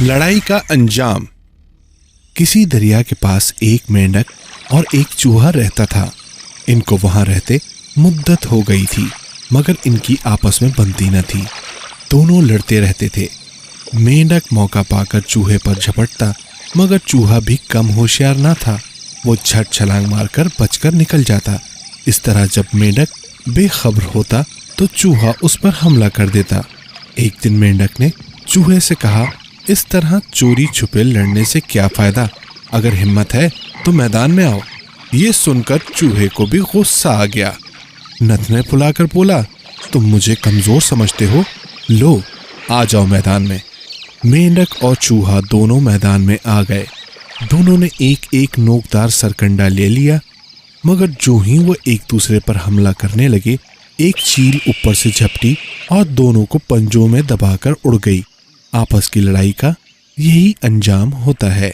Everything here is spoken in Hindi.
लड़ाई का अंजाम। किसी दरिया के पास एक मेंढक और एक चूहा रहता था। इनको वहां रहते मुद्दत हो गई थी, मगर इनकी आपस में बनती न थी। दोनों लड़ते रहते थे। मेंढक मौका पाकर चूहे पर झपटता, मगर चूहा भी कम होशियार ना था। वो झट छलांग मारकर बचकर निकल जाता। इस तरह जब मेंढक बेखबर होता तो चूहा उस पर हमला कर देता। एक दिन मेंढक ने चूहे से कहा, इस तरह चोरी छुपे लड़ने से क्या फायदा? अगर हिम्मत है तो मैदान में आओ। ये सुनकर चूहे को भी गुस्सा आ गया। नथने फुलाकर बोला, तुम मुझे कमजोर समझते हो? लो, आ जाओ मैदान में। मेंढक और चूहा दोनों मैदान में आ गए। दोनों ने एक एक नोकदार सरकंडा ले लिया, मगर जो ही वो एक दूसरे पर हमला करने लगे, एक चील ऊपर से झपटी और दोनों को पंजों में दबाकर उड़ गई। आपस की लड़ाई का यही अंजाम होता है।